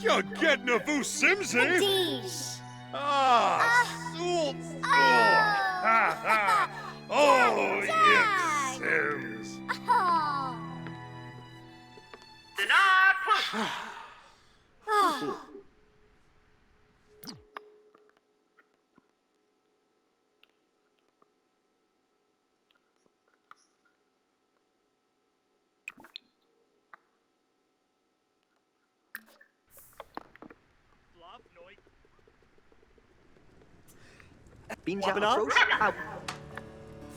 You're getting a Vu Simsy! Dish. Soul! Ha ha! Oh, you Sims! Oh. Denied push. Oh. Binja approach.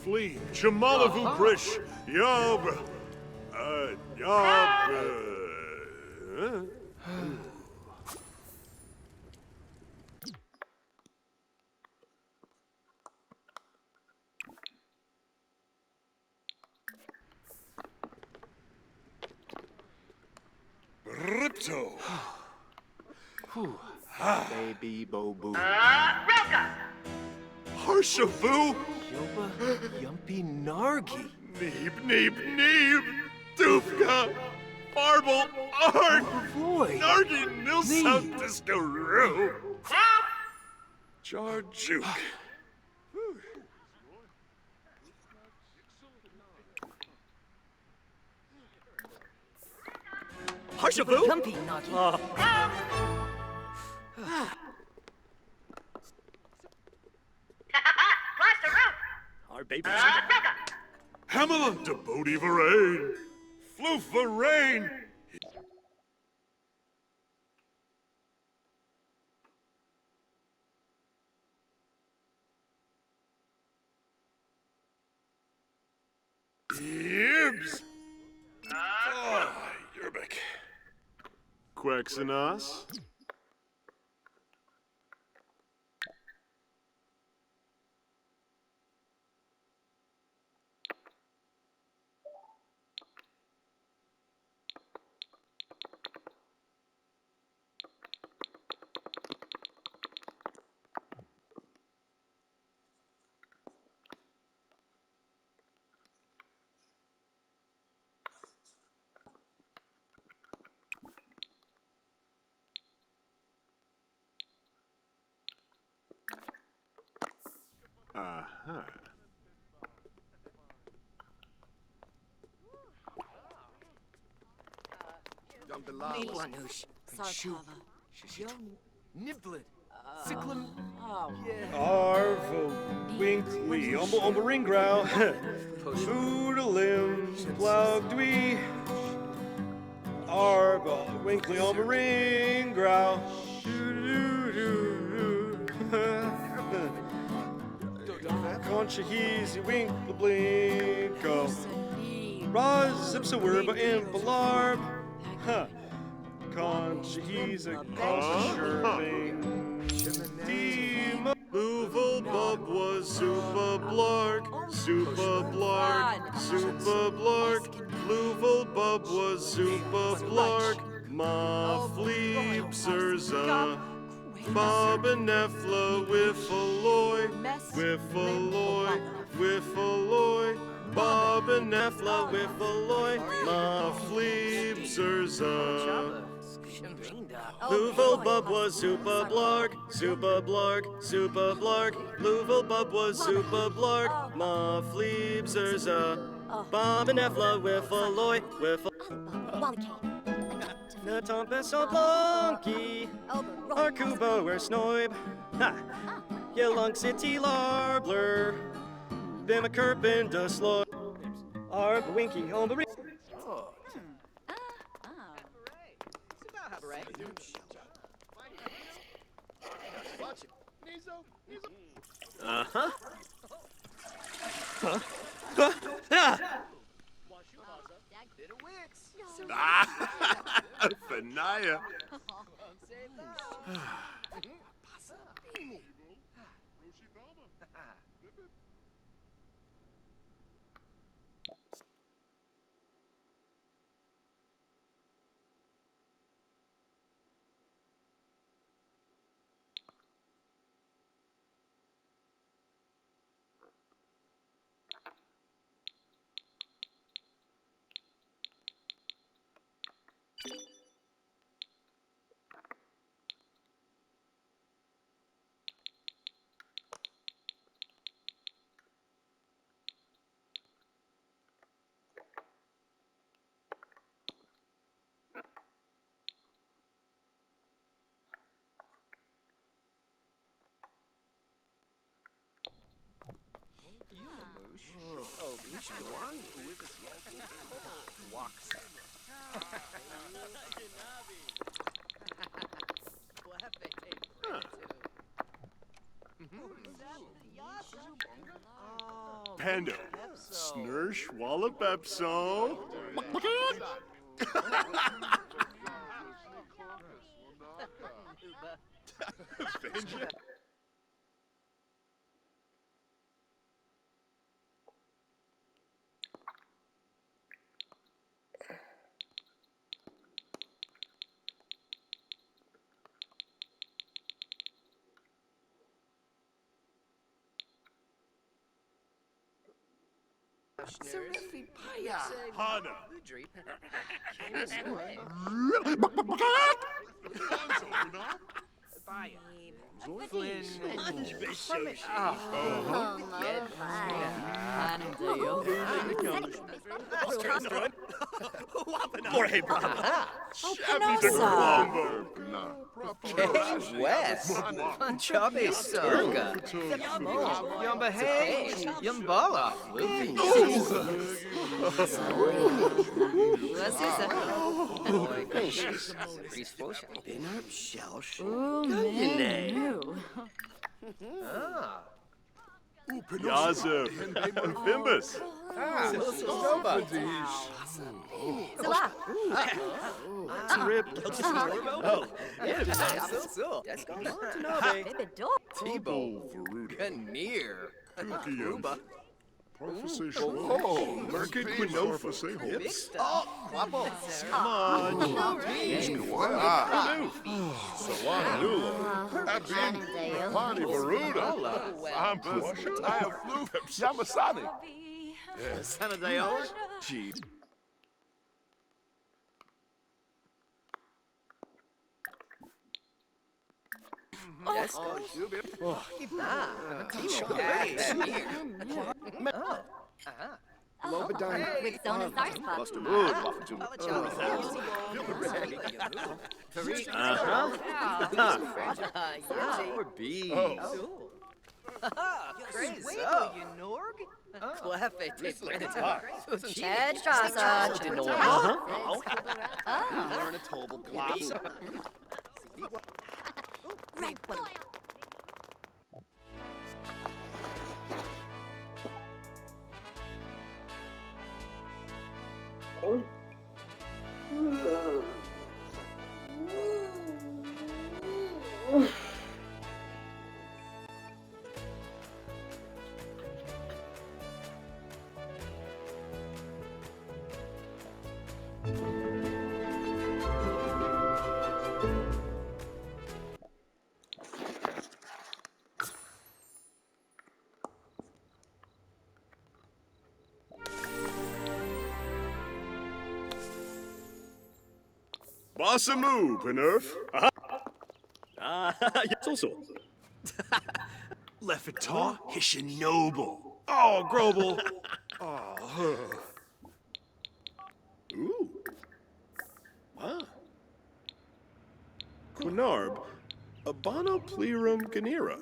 Flee, Jamalavu Krish, Yob, Ripto. Baby Bobu. Roka. Harshavu, Yoba Yumpy Nargi. Neeb, Dufka, Marble, Art, Boy. Nargi, Nilsum, Neeb. Discaroo, Jarjuk. Harshavu. Yumpy Nargi. Blaster rope. Our baby. Roka. Hamilton, Debody Varane, Floof Varane. Yibs. Yerbek. Quexenos. Aha. Wanush. Shoot. Niblet. Cyclum. Arvo, Winkley, Umberinggrow, Oodalim, Blaugdwy, Arvo, Winkley, Umberinggrow, Concha Heezy, Winkle Blinko, Raz, Zipsawerba, Imbalarb, Concha Heezy, Concha Sherling. Louisville Bub was Super Blark, Louisville Bub was Super Blark, Ma Fleeb Zerza, Bob and Nefla Wiffaloy, Bob and Nefla Wiffaloy, Ma Fleeb Zerza. Louisville Bub was Super Blark, Louisville Bub was Super Blark, Ma Fleeb Zerza, Bob and Efla Wiffaloy, Na Tempest on Blonky, Arcubo or Snoib, Ha! Yelong City Larbler, Bima Kerpin Dusloy, Arb Winky on the Uh-huh. Fanaya. Pando. Snursh Wallop Epso. Hana. Jorge Bravo. West, Chubby Soga, Yumba Hay, Yumbala, Yazoo. Fimbus. Rip. Oh, Tebow, Ganir, Ruba, Oh, Merkid Quinofa. Oh, Guapo, Sawanula. Abin. Pani Baruda. Ampus. Ayaflu. Yamasani. Sanadeo, Gee. With Zona Zarspa. Buster Mood. or B. Ted Strasser. Learn a tobal glass. Right one. Bossamoo, Penerf. Also. Lefitaw, Hishinobu. Oh, Grobel. Ooh. Wow. Quinarb, Abano Plerum Ganira.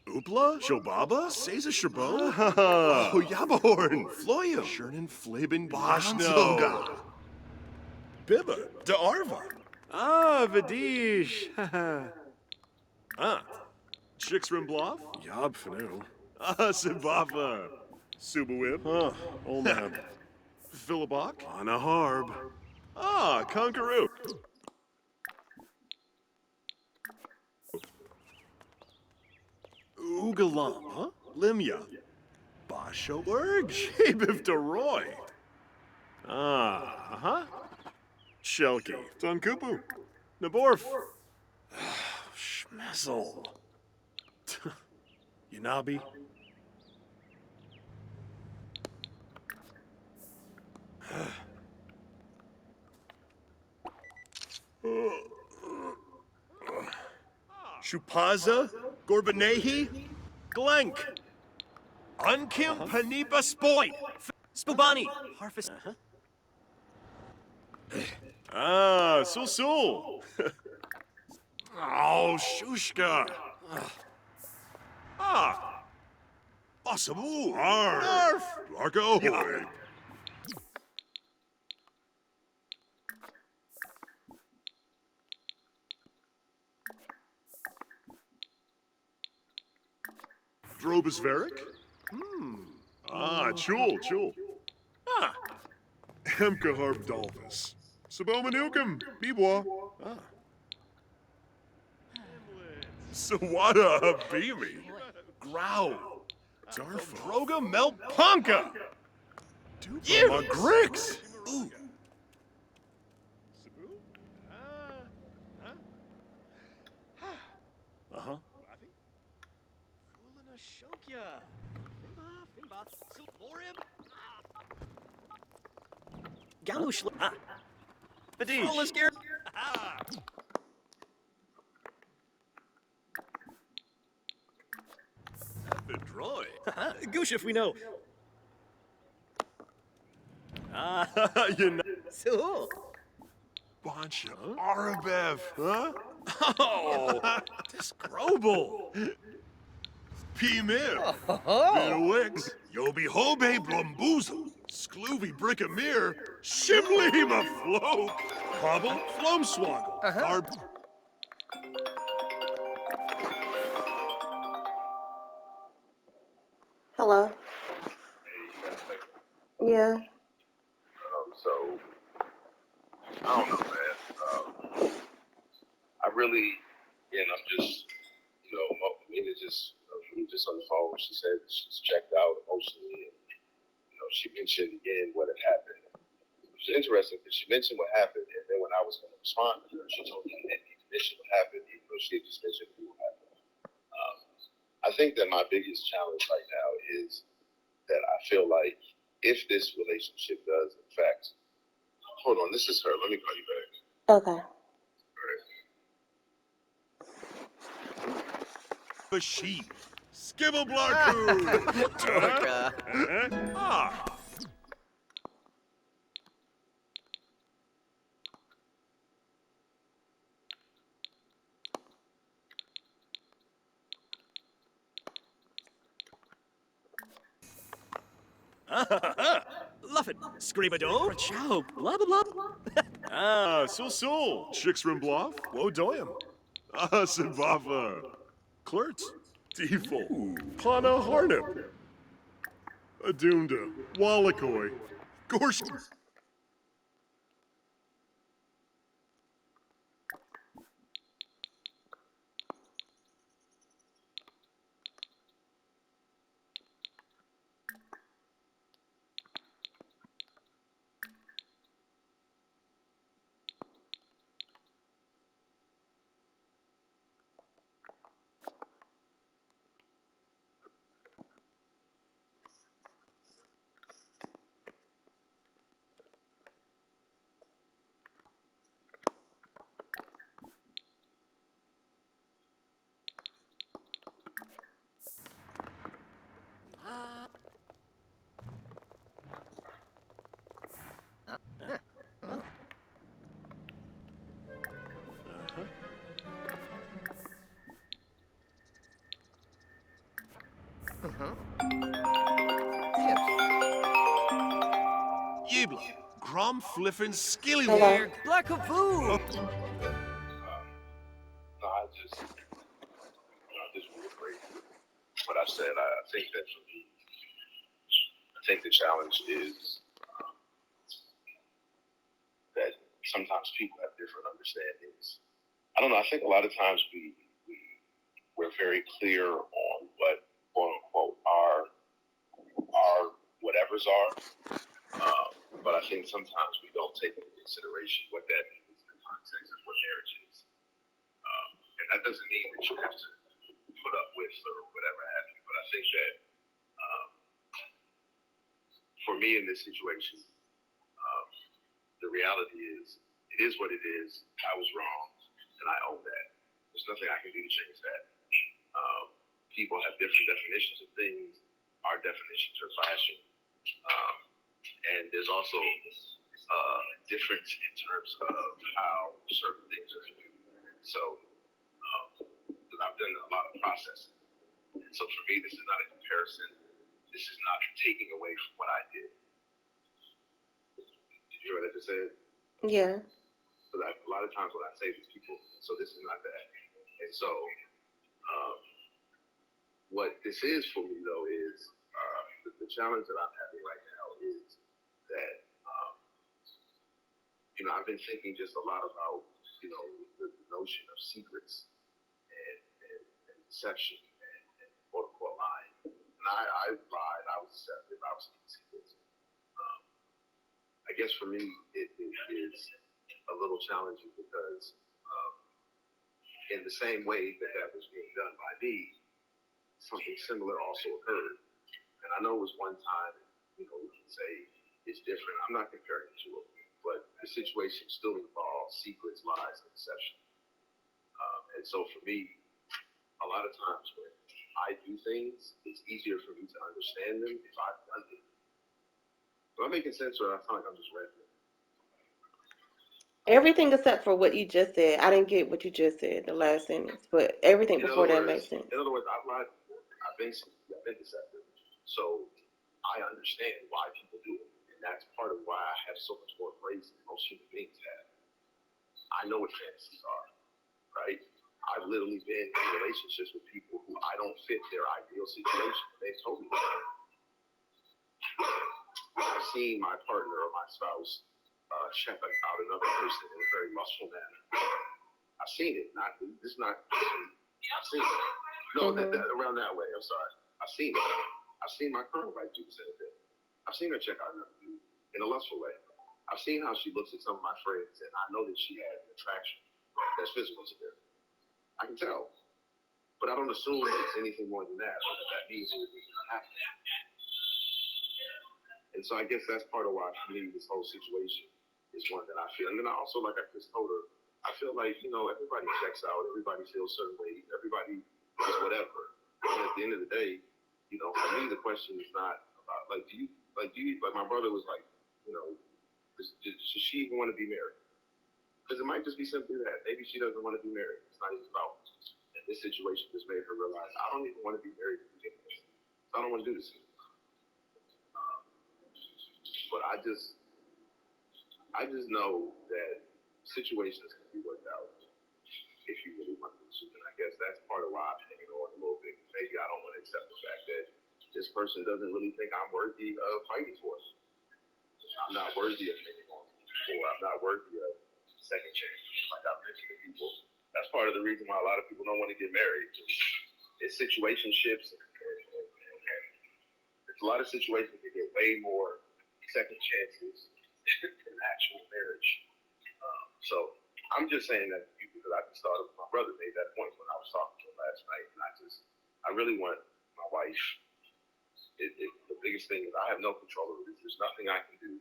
Oopla, Shobaba, Seza Sherbo, Oh, Yabahorn, Floya, Shernan Flaben Boshnoga, Bibba, De Arva. Ah, Vadish. Chixrimbloff, Yob Fanu. Sibafa, Subawib, Olmab, Philibok, Anaharb. Conqueroo. Oogalam, Limya, Basho Urg, Shabiv Deroy. Shelky, Tunkupu, Naborf, Schmezel, Yanabi. Shupaza, Gorbanehi, Glenk, Unkim Panipa Spoit, Spubani. Harfist. Sul. Oh, Shushka. Possible. Arf. Largo. Ahoy. Drobus Varick? Chul, Chul. Hemka Harp Dolphus. Sabomanukum, Bebois. Sawada Beamy. Growl. Darfa. Droga Melpunka. Dupa Grix. Ooh. Uh-huh. Galush. Fadish. Bedroy. Goosh if we know. You know. So. Bunch of Arabev, huh? Oh, Disgrobel. P-Mim. Bitawix. Yobi Hobe Blumboozle. Scloovy Brickamere. Shimlima Floke. Hobble Flomswoggle. Barb. Hello. Yeah. So, I don't know, man. I really, and I'm just, Mina just, we were just on the phone. She said she's checked out emotionally, and she mentioned again what had happened. It was interesting because she mentioned what happened, and then when I was going to respond to her, she told me that the mention what happened, even though she had just mentioned what happened. I think that my biggest challenge right now is that I feel like if this relationship does, in fact, hold on, this is her. Let me call you back. Okay. Sheep. Skibbleblarkoo. Dorka. Ah. Luffin. Screamado. Chow. Blah, blah, blah. Sul. Chixrimbloff. Wodoyam. Simbafa. Klurtz. Deeful. Pana Harnip. Adunda. Wallakoi. Gorsh. Yibla. Grom Fliffin Skillywog. Black Kavoo. No, I just reiterate what I said. I think that for me, I think the challenge is that sometimes people have different understandings. I don't know. I think a lot of times we're very clear on what quote unquote our whatevers are, but I think sometimes we don't take into consideration what that means in the context of what marriage is, and that doesn't mean that you have to put up with or whatever have you. But I think that for me in this situation, the reality is it is what it is. I was wrong, and I own that. There's nothing I can do to change that. People have different definitions of things. Our definitions are clashing. And there's also difference in terms of how certain things are viewed. So, because I've done a lot of processing. And so for me, this is not a comparison. this is not taking away from what I did. Did you hear what I just said? Yeah. So that a lot of times when I say these people, so this is not that. And so, what this is for me though is the challenge that I'm having right now is that I've been thinking just a lot about the notion of secrets and deception and quote unquote lying. And I lied. I was deceptive. I was keeping secrets. I guess for me it is a little challenging because in the same way that was being done by me, something similar also occurred. And I know it was one time, we can say it's different. I'm not comparing the two of them, but the situation still involves secrets, lies, and deception. And so for me, a lot of times when I do things, it's easier for me to understand them if I've done them. Am I making sense, or I sound like I'm just ranting? Everything except for what you just said. I didn't get what you just said, the last sentence, but everything before that makes sense. In other words, I've lied before. I've been deceptive. So I understand why people do it. And that's part of why I have so much more grace than most human beings have. I know what fantasies are, right? I've literally been in relationships with people who I don't fit their ideal situation. They've told me that. I've seen my partner or my spouse check out another person in a very lustful manner. I've seen it. This is not. I've seen it. No, around that way. I'm sorry. I've seen it. I've seen my current wife do the same thing. I've seen her check out another dude in a lustful way. I've seen how she looks at some of my friends, and I know that she has an attraction that's physical to them. I can tell, but I don't assume it's anything more than that, or that means anything's going to happen. And so I guess that's part of why, for me, this whole situation is one that I feel. And then I also, like I just told her, I feel like, everybody checks out, everybody feels certain ways, everybody does whatever. And at the end of the day, for me, the question is not about, like my brother was like, does she even want to be married? Because it might just be simply that. Maybe she doesn't want to be married. It's not even about. And this situation just made her realize, I don't even want to be married to begin with. I don't want to do this anymore. But I just know that situations can be worked out if you really want to. And I guess that's part of why I'm hanging on a little bit. Maybe I don't want to accept the fact that this person doesn't really think I'm worthy of fighting for. I'm not worthy of hanging on, or I'm not worthy of second chance, like I mentioned to people. That's part of the reason why a lot of people don't want to get married. It's situationships. It's a lot of situations that get way more second chances in actual marriage. So I'm just saying that because I just thought of my brother made that point when I was talking to him last night, and I really want my wife. The biggest thing is I have no control over this. There's nothing I can do.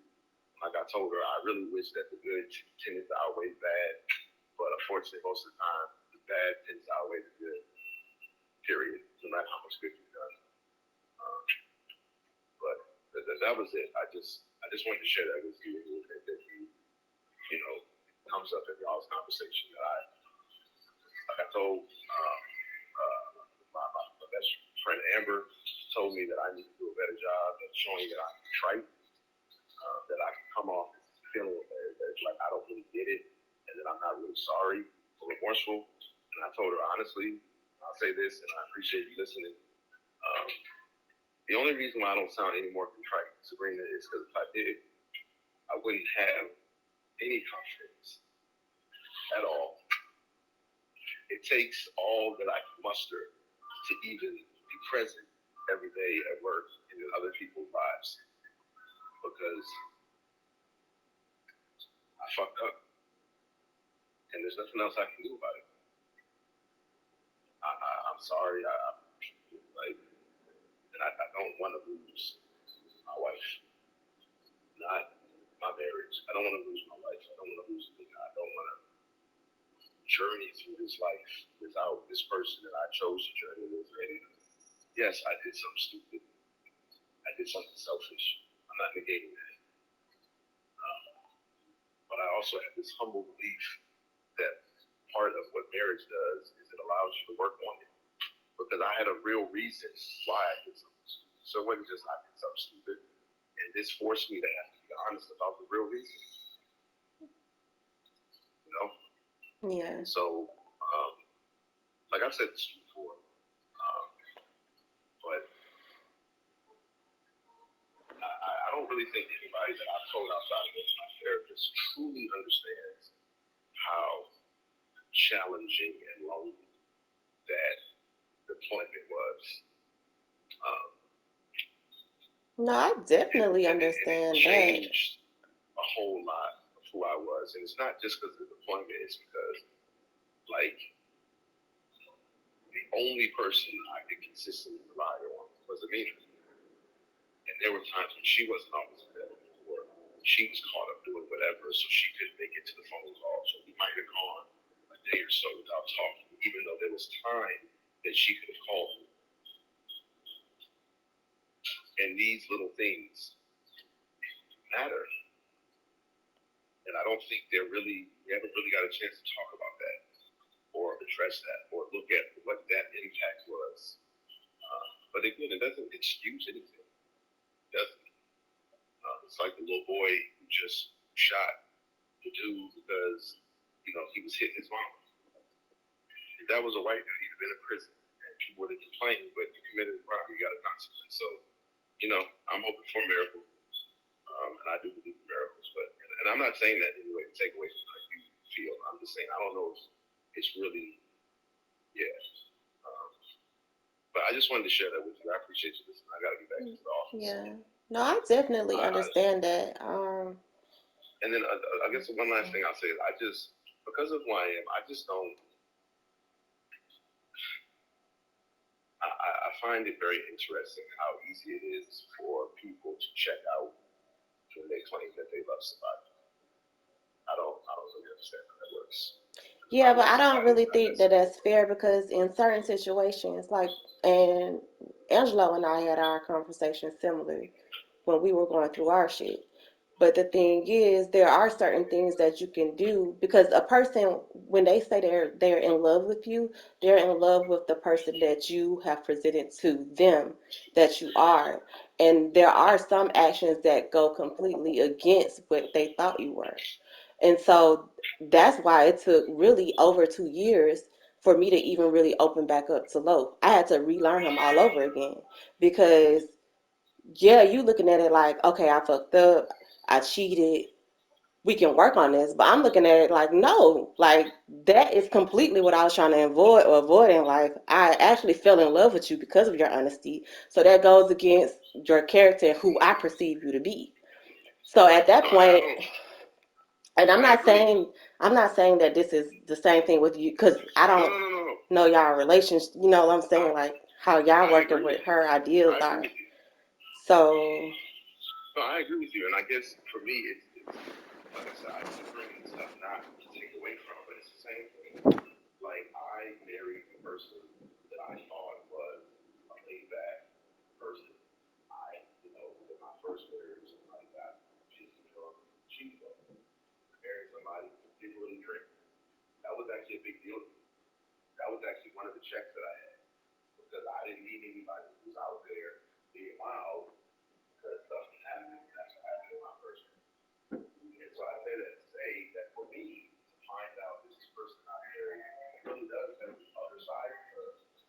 Like I told her, I really wish that the good tended to outweigh bad, but unfortunately, most of the time, the bad tends to outweigh the good. Period. No matter how much good you've done. But that was it. I just wanted to share that with you. That comes up in y'all's conversation. That I told my best friend Amber told me that I need to do a better job of showing that I'm trite, that I can come off feeling that it's like I don't really get it, and that I'm not really sorry or remorseful. And I told her honestly, I'll say this, and I appreciate you listening. The only reason why I don't sound any more contrite, Sabrina, is because if I did, I wouldn't have any confidence at all. It takes all that I can muster to even be present every day at work and in other people's lives, because I fucked up, and there's nothing else I can do about it. I'm sorry. I don't want to lose my wife, not my marriage. I don't want to lose my wife. I don't want to lose me. I don't want to journey through this life without this person that I chose to journey with. And yes, I did something stupid. I did something selfish. I'm not negating that. But I also have this humble belief that part of what marriage does is it allows you to work on it. Because I had a real reason why I did something stupid. So it wasn't just I did something stupid. And this forced me to have to be honest about the real reason. You know? Yeah. So, like I've said this before, but I don't really think anybody that I've told outside of my therapist truly understands how challenging and lonely that deployment was. No, I definitely And understand it that. changed a whole lot of who I was. And it's not just because of the deployment, it's because, like, the only person I could consistently rely on was Amina. And there were times when she wasn't always available, or she was caught up doing whatever, so she couldn't make it to the phone call. So we might have gone a day or so without talking, even though there was time that she could have called me. And these little things matter. And I don't think we haven't really got a chance to talk about that or address that or look at what that impact was. But again, it doesn't excuse anything. It doesn't. It's like the little boy who just shot the dude because, he was hitting his mom. If that was a white dude, he'd have been in prison. And people would have complained, but he committed a crime, he got a consequence. So, I'm hoping for a miracle. And I do believe in miracles. And I'm not saying that anyway to take away from how you feel. I'm just saying I don't know if it's really, yeah. But I just wanted to share that with you. I appreciate you listening. I got to get back to the office. Yeah. No, I definitely understand that. And then I guess the one last thing I'll say is because of who I am, I just don't, I find it very interesting how easy it is for people to check out when they claim that they love somebody. I don't really understand how that works. Yeah, but I don't really think that that's fair because in certain situations, and Angelo and I had our conversation similar when we were going through our shit. But the thing is, there are certain things that you can do because a person, when they say they're in love with you, they're in love with the person that you have presented to them that you are. And there are some actions that go completely against what they thought you were. And so that's why it took really over 2 years for me to even really open back up to Lo. I had to relearn him all over again because, yeah, you looking at it like, okay, I fucked up, I cheated, we can work on this. But I'm looking at it like, no, like that is completely what I was trying to avoid in life. I actually fell in love with you because of your honesty. So that goes against your character and who I perceive you to be. So at that point, and I'm not saying that this is the same thing with you because I don't know y'all relations. You know what I'm saying? Like how y'all working with her ideals are. So. No, I agree with you, and I guess for me, it's like I said, I keep bringing stuff not to take away from, but it's the same thing. Like I married the person that I thought was a laid back person. With my first marriage, somebody got pissed drunk, cheated on me. Married somebody who didn't really drink. That was actually a big deal to me. That was actually one of the checks that I had because I didn't need anybody who was out there being wild because stuff was happening. That's what happened in my first marriage. And so I say that to say that for me to find out this person I married really does have the other side of her,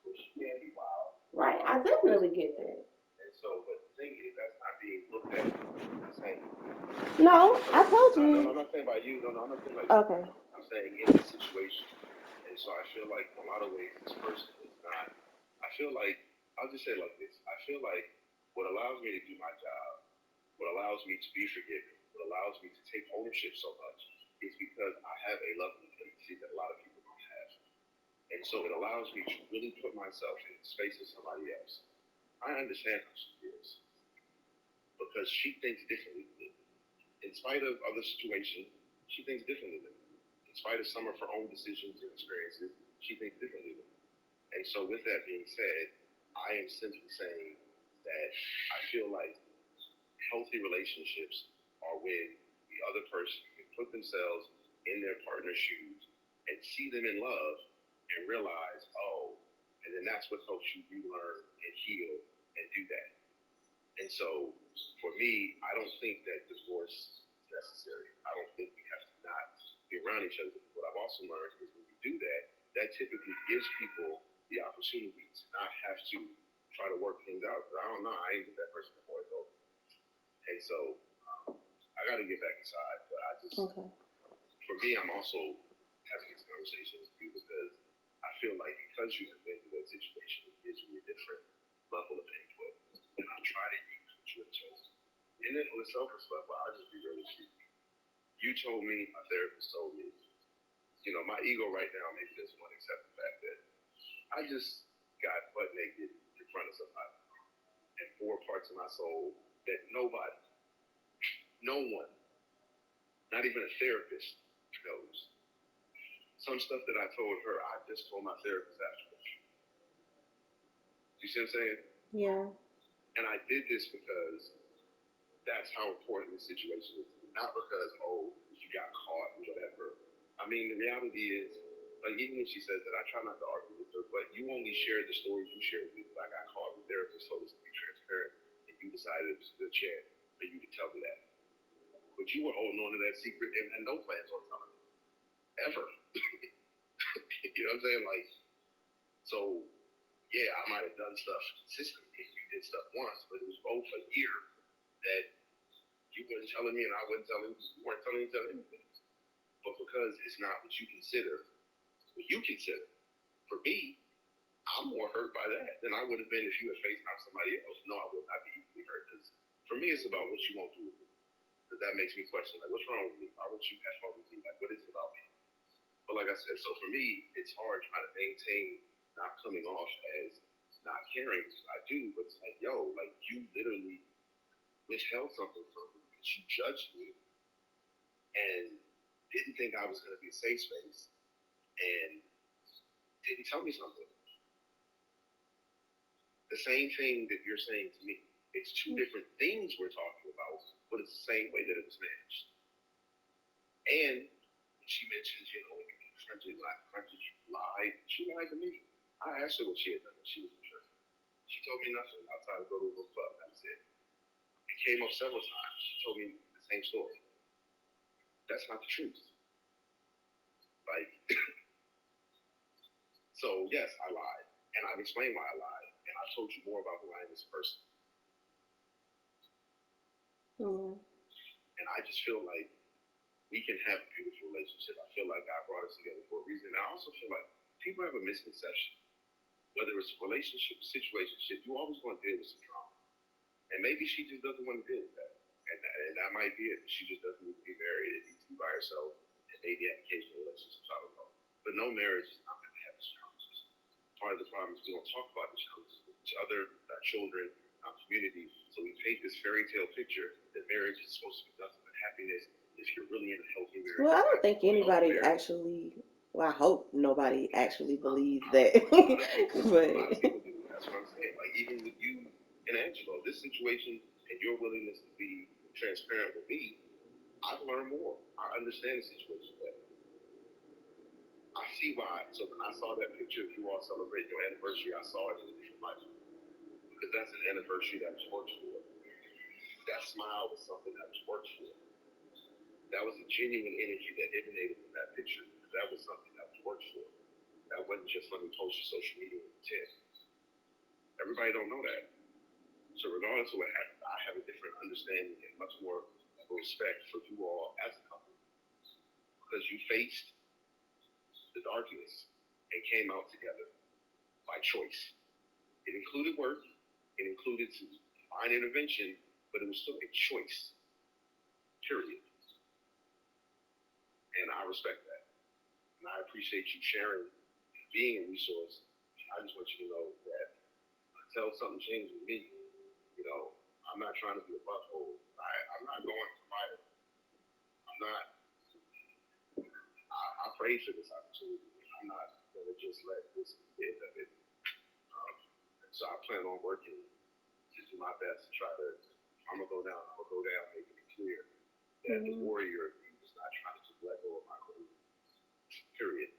which she can be wild. Right, I definitely get that. And so, but the thing is, that's not being looked at the same. No, I told you. No, I'm not saying by you. No, I'm not saying by you. Okay. I'm saying in this situation. And so I feel like in a lot of ways, this person is not, I feel like, I'll just say it like this. I feel like what allows me to do my job, what allows me to be forgiven, what allows me to take ownership so much is because I have a love and intimacy that a lot of people don't have. And so it allows me to really put myself in the space of somebody else. I understand how she feels because she thinks differently than me. In spite of other situations, she thinks differently than me. In spite of some of her own decisions and experiences, she thinks differently than me. And so with that being said, I am simply saying that I feel like healthy relationships are when the other person can put themselves in their partner's shoes and see them in love and realize, oh, and then that's what helps you relearn and heal and do that. And so, for me, I don't think that divorce is necessary. I don't think we have to not be around each other. What I've also learned is when you do that, that typically gives people the opportunity to not have to try to work things out. I don't know. I ain't with that person before it's over. And so, I got to get back inside. But I just, Okay. for me, I'm also having this conversation with you because I feel like because you have been through that situation, it gives me a different level of input. And I'm trying to use what you have told me. And then on the selfish level, I'll just be really with you. You told me, my therapist told me, my ego right now maybe doesn't want to accept the fact that I just got butt naked in front of somebody and 4 parts of my soul that nobody, no one, not even a therapist knows. Some stuff that I told her, I just told my therapist afterwards. You see what I'm saying? Yeah. And I did this because that's how important the situation is. Not because, you got caught and whatever. I mean, the reality is, like, even when she says that, I try not to argue with her, but you only shared the stories you shared with me. I got caught. The therapist told us to be transparent, and you decided it was a good chance for you to tell me that. But you were holding on to that secret and no plans on telling me. Ever. You know what I'm saying? Like, so, yeah, I might have done stuff consistently. You did stuff once, but it was both a year that you weren't telling me and I wasn't telling you. You weren't telling each other anything. But because it's not what you consider, for me, I'm more hurt by that than I would have been if you had faced out somebody else. No, I would not be equally hurt. Because for me, it's about what you won't do with me. Because that makes me question, like, what's wrong with me? Why won't you have fun with me? Like, what is it about me? But like I said, so for me, it's hard trying to maintain not coming off as not caring. I do, but it's like, yo, like, you literally withheld something from me because you judged me and didn't think I was going to be a safe space and didn't tell me something. The same thing that you're saying to me. It's 2 different things we're talking about, but it's the same way that it was managed. And she mentions, you confronted, you lied. She lied to me. I asked her what she had done when she was in prison. She told me nothing outside of go to a little club. That was it. It came up several times. She told me the same story. That's not the truth. Like, so yes, I lied. And I've explained why I lied. And I've told you more about who I am as a person. Mm-hmm. And I just feel like we can have a beautiful relationship. I feel like God brought us together for a reason. And I also feel like people have a misconception. Whether it's a relationship, situationship, you always want to deal with some drama. And maybe she just doesn't want to deal with that. And that might be it. She just doesn't need to be married and needs to be by herself and maybe have occasional relationships. I don't know. But no marriage is not going to have its challenges. Part of the problem is we don't talk about the challenges with each other, our children, our community. So we paint this fairy tale picture that marriage is supposed to be nothing but happiness. If you're really in a healthy marriage. Well, I don't think anybody actually. Well, I hope nobody actually believes that. A lot of people do. That's what I'm saying. Like, even with you and Angelo, this situation and your willingness to be transparent with me, I've learned more. I understand the situation better. I see why. So when I saw that picture of you all celebrating your anniversary, I saw it in a different light. Because that's an anniversary that was worked for. That smile was something that was worked for. That was a genuine energy that emanated from that picture. That was something that was worked for. That wasn't just let me post to social media with intent. Everybody don't know that. So regardless of what happened, I have a different understanding and much more respect for you all as a couple. Because you faced the darkness and came out together by choice. It included work, it included some divine intervention, but it was still a choice. Period. And I respect that. And I appreciate you sharing and being a resource. I just want you to know that until something changes with me, I'm not trying to be a butthole. I'm not going to fight it. I'm not. I prayed for this opportunity. I'm not going to just let this be the end of it. So I plan on working to do my best to try to, I'm going to go down, making it clear that the warrior is not trying to just let go of my career. Period.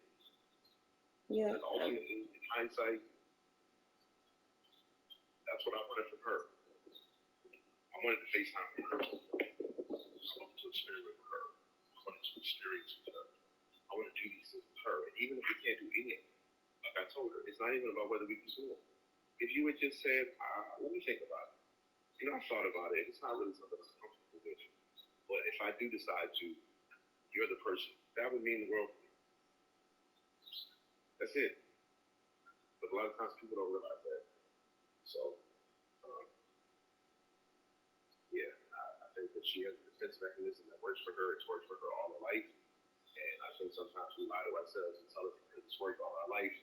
Yeah. And ultimately, in hindsight, that's what I wanted from her. wanted to FaceTime with her. I wanted to experiment with her. I wanted to experience with her. I want to do these things with her. And even if we can't do any of it, like I told her, it's not even about whether we can do it. If you had just said, let me think about it. You know, I thought about it. It's not really something I'm comfortable with. But if I do decide to, you're the person. That would mean the world to me. That's it. But a lot of times people don't realize that. So, yeah, I think that she has a defense mechanism that works for her. It's worked for her all her life. And I think sometimes we lie to ourselves and tell us because it's worked all our life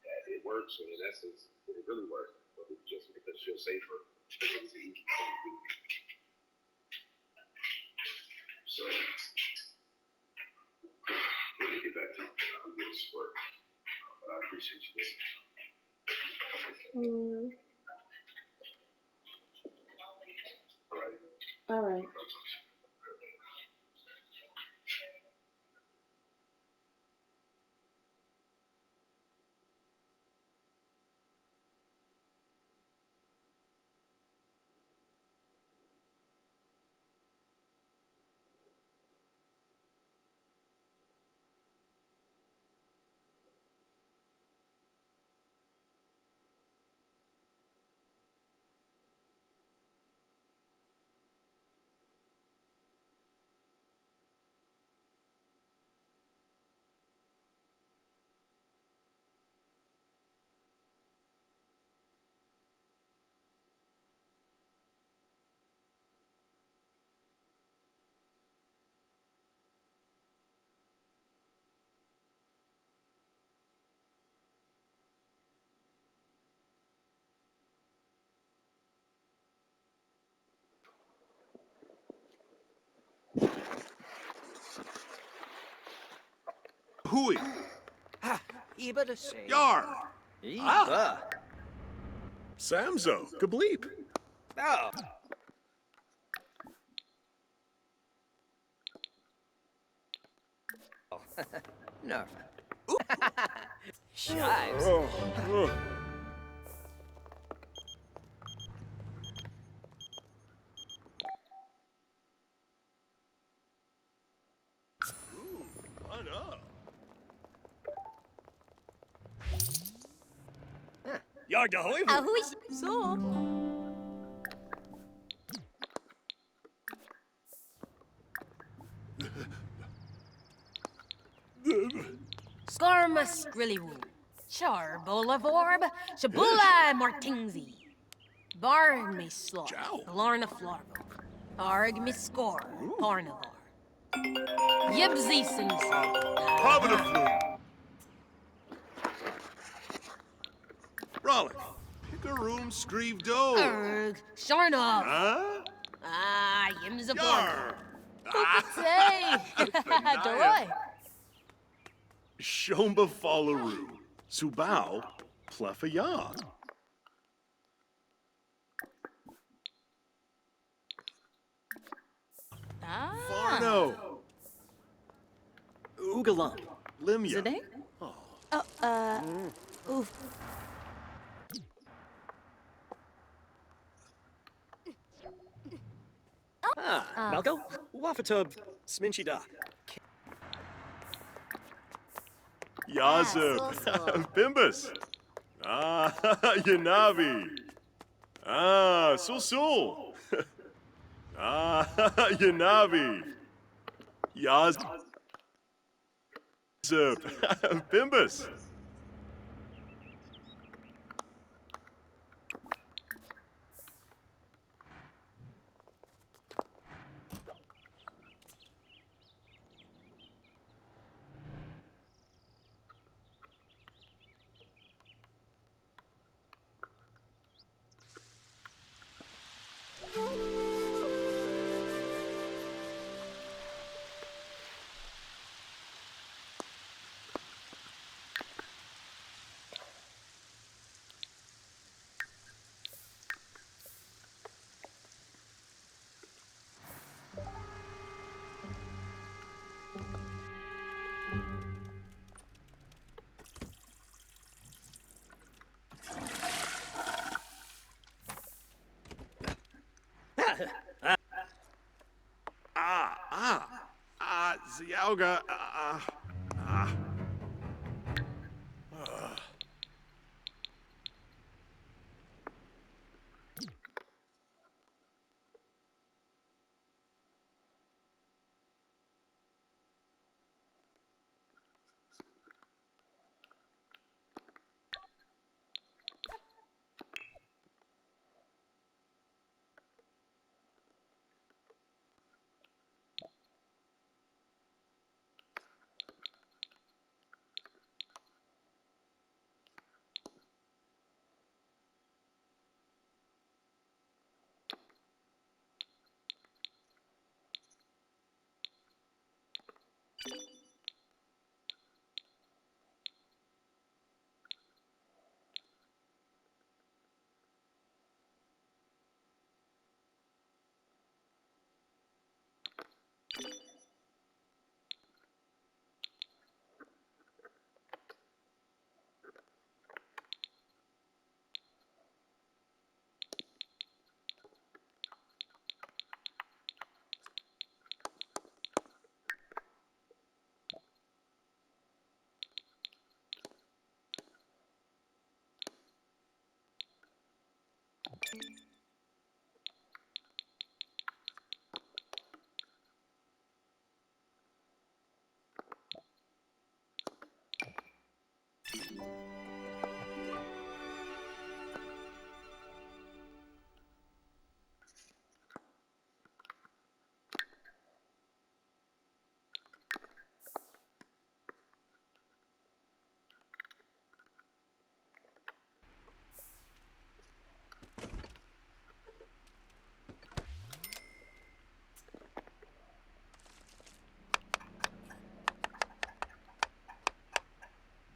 that it works. And in essence, it really works. But it's just because it feels safer. Because it's easy thing to do. So, let me get back to this work. But I appreciate you listening. Mm, All right. all right. Hui. Iba to say. Yar. Iba. Samzo. Kableep. Oh. No. Shives. Oh. I know. Yardahoy. Ahui. So. Skarma Skrilliwoo. Char Bolavorb. Shabula Martingzi. Barg me slor. Ciao. Blarna Flarvo. Arg me score. Parnavar. Yibzi Sims. Providaflu. Rollick. Pickaroom Screeve Doe. Erg. Sharnov. Huh? Ah, Yimza Yar. Say. Doroy. Shomba Fallaru. Subao. Plefaya. Ah. Farno. Ugalam. Limya. Zade? Oof. Malco. Wafatub. Sminchida. Yazip. Bimbus. Ah, Yanavi. Ah, Sul. Ah, Yanavi. Yazip. Bimbus. Yauga.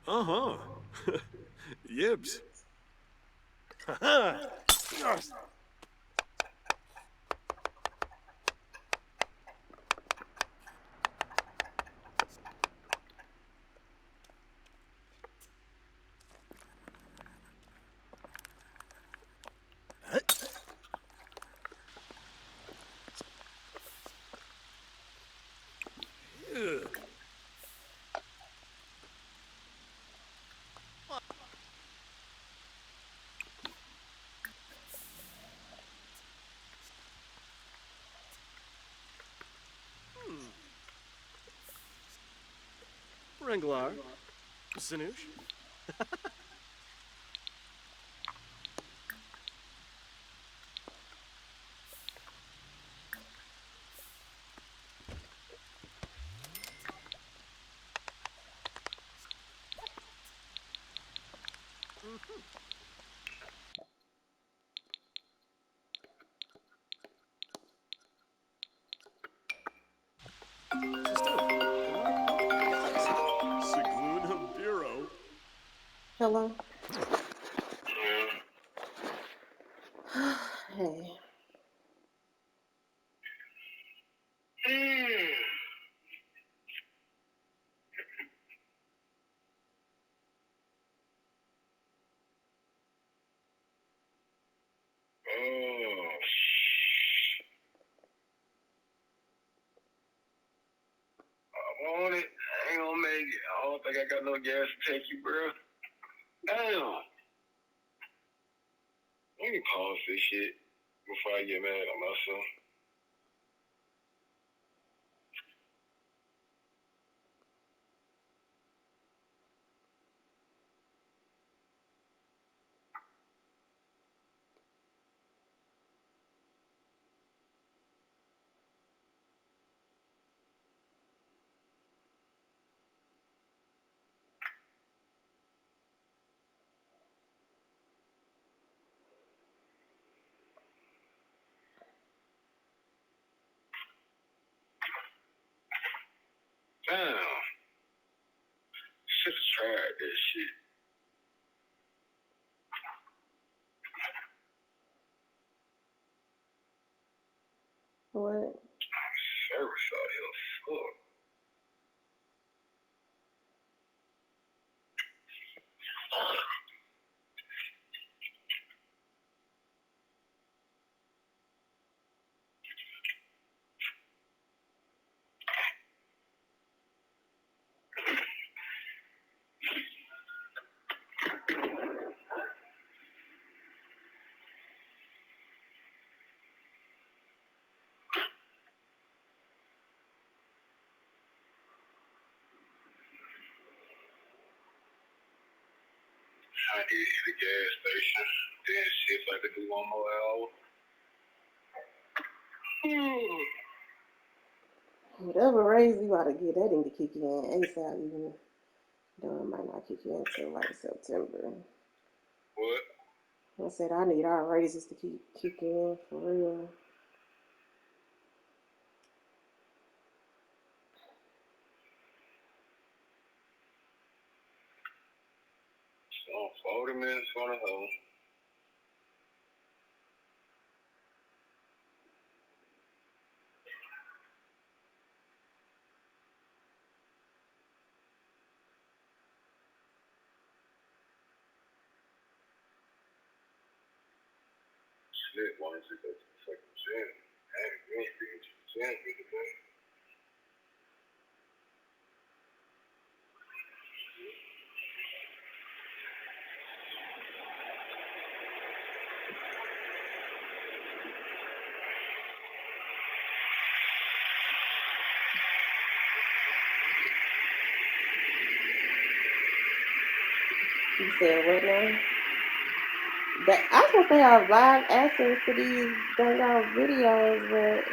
Uh-huh. Yibs. Ringlar. Sinoosh. Sigluna Bureau. Hello? Hey. I'm on it. I ain't gonna make it. I don't think I got no gas to take you, bro. Damn. Let me pause this shit before I get mad at myself. Damn. Should've tried this shit. What? Service out here fuck. I need to hit the gas station. Then see if I could do one more hour. Whatever raise you ought to get, that need to kick in ASAP, even though it might not kick in until like September. What? I said I need our raises to keep kick in for real. So 40 minutes on the home. Shit, wanted to go to the second gym. Hey, you ain't been to the gym today. You said what now? That I was supposed to have live access to these dang on videos, but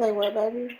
say what, baby?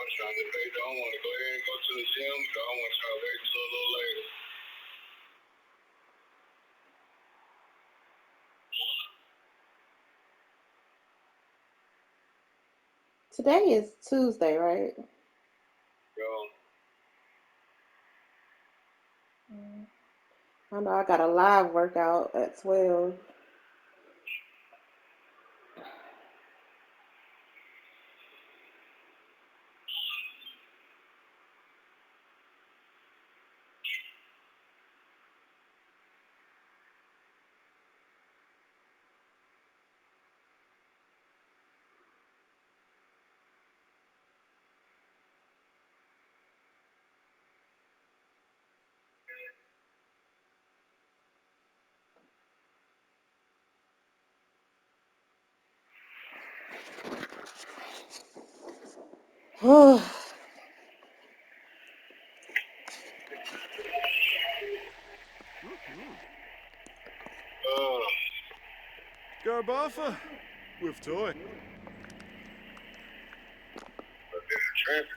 was trying to say, don't want to go ahead and go to the gym. Don't want to try to wait till a little later. Today is Tuesday, right? Yo, I know I got a live workout at 12. Garbafa with toy. but there's a traffic.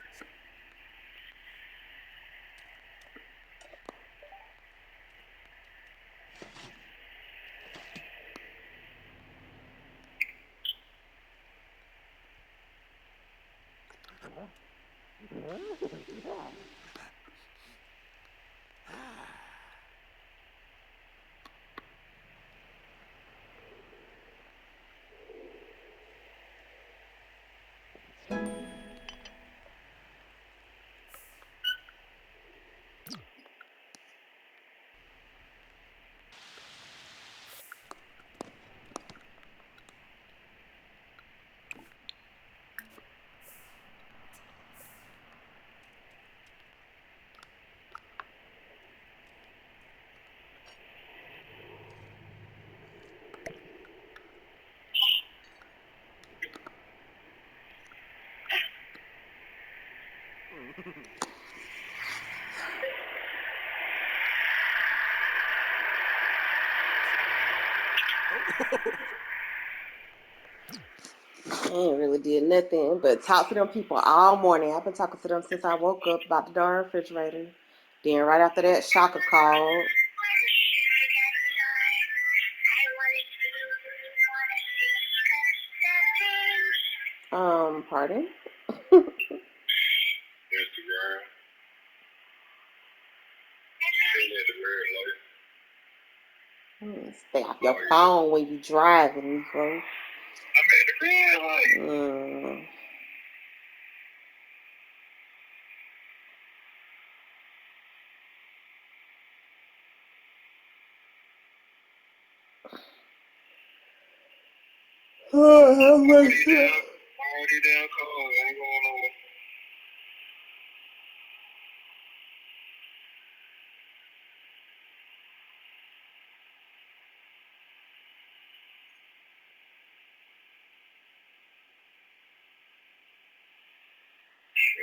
I ain't really did nothing but talk to them people all morning. I've been talking to them since I woke up about the darn refrigerator. Then right after that, Shaka called. Pardon? Instagram. Sitting at the red light. Stay off your phone when you driving, Nico. I'm at the red light. Already down cold. Ain't going over.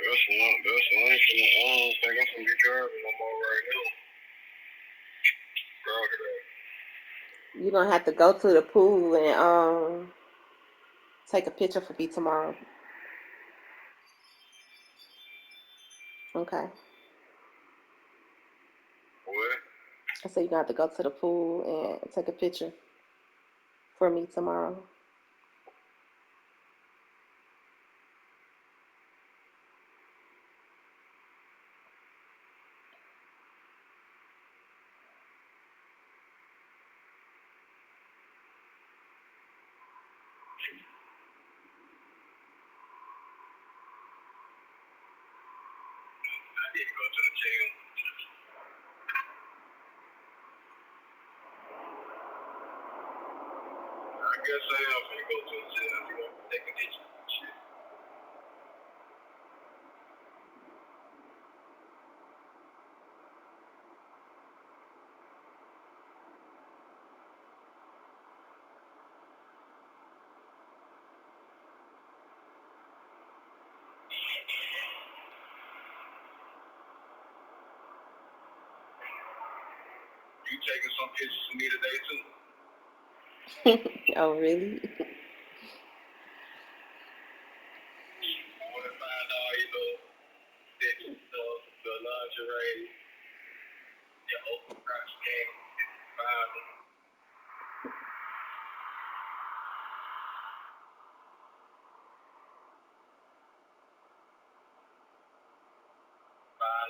That's one. I don't think I'm gonna be driving no more right now. Proud of that. You're gonna have to go to the pool and take a picture for me tomorrow. Okay. What? I said you're gonna have to go to the pool and take a picture for me tomorrow. I need to go to the gym. I guess I am gonna go to the gym. You know, take a picture. Shit. You taking some pictures for me today too? Oh, really? I want to find out, you know, lingerie, your open crotch game, find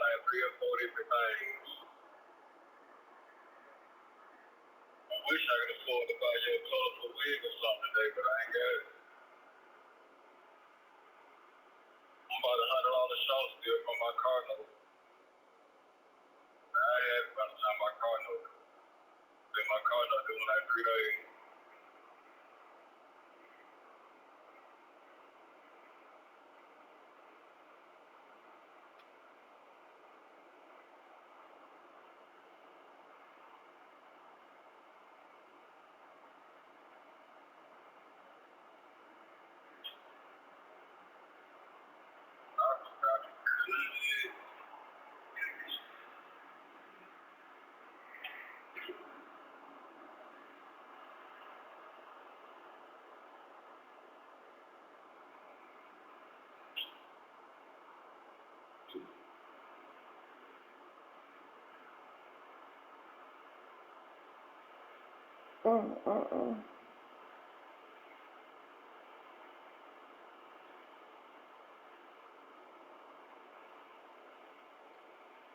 like 3 or 4 different things. I wish I could afford to buy you a colorful wig or something today, but I ain't got it. I'm about $100 short still from my car note. I had it by the time my car note. Then my car note due in like 3 days. Mm-mm-mm.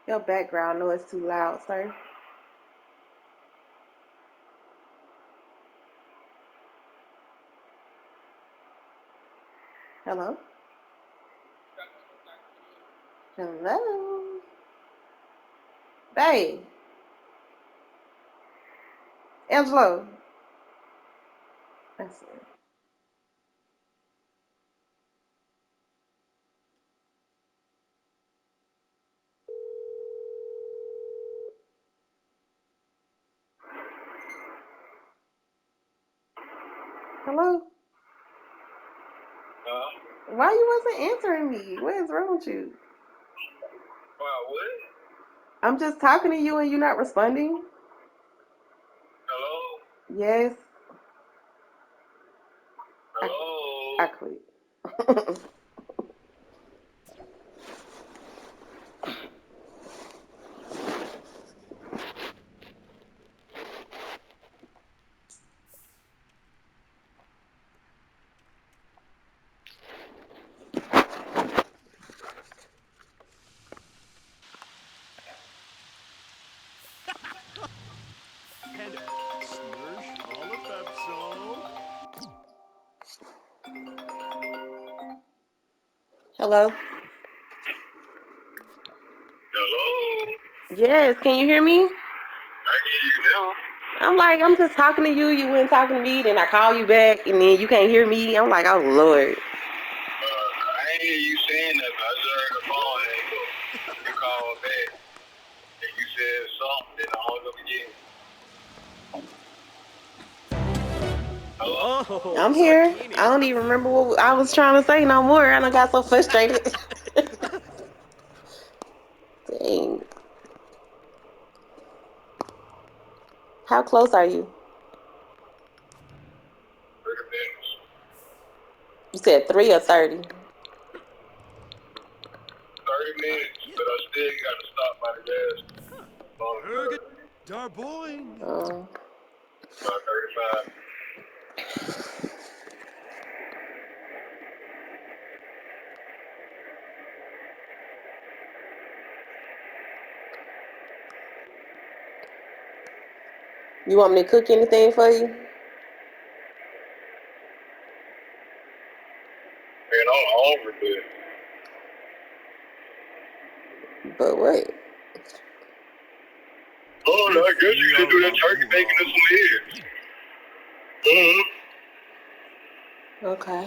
Your background noise too loud, sir. Hello? Hello? Babe. Angelo. That's it. Hello? Why you wasn't answering me? What is wrong with you? Wow, what? I'm just talking to you and you're not responding? Hello? Yes. Hello? I quit. And Smirsh all of Pepso. Hello? Hello? Yes, can you hear me? I can hear you now. I'm just talking to you. You weren't talking to me. Then I call you back, and then you can't hear me. I'm like, oh, Lord. I ain't hear you saying nothing. I just heard the phone hang up. You called back. And you said something, then I hung up again. Hello? Oh, I'm here. zucchini. I don't even remember what I was trying to say no more. And I got so frustrated. Dang. How close are you? 30 minutes. You said 3 or 30? 30 minutes, but I still got to stop by the gas. Erg darboing. About 35. You want me to cook anything for you? Man, I'm hungry, But what? oh, I guess you could do that turkey bacon and some eggs. Okay.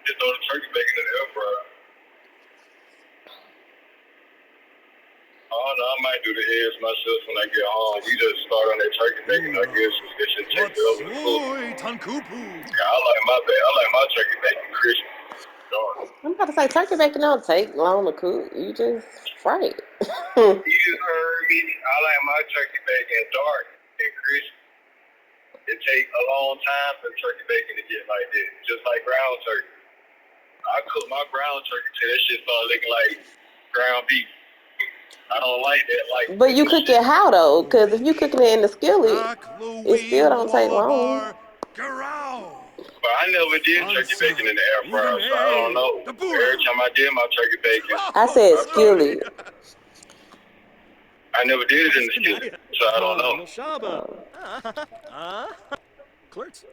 Just throw the turkey bacon in the air fryer. Oh, no, I might do the eggs myself when I get home. You just start on that turkey bacon, I guess. It should take the oven to cook. Tankupu. Yeah, I like my turkey bacon crispy. Dark. I'm about to say turkey bacon don't take long to cook. You just fry it. You heard me. I like my turkey bacon dark and crispy. It takes a long time for turkey bacon to get like that, just like ground turkey. I cook my ground turkey till that shit start looking like ground beef. I don't like that. Like, But you cook it how though? Because if you cooking it in the skillet, it still don't take long. but I never did turkey bacon in the air fryer, so I don't know. Every time I did my turkey bacon, I said skillet. I never did it in the skillet, so I don't know. Shaba. Clerks.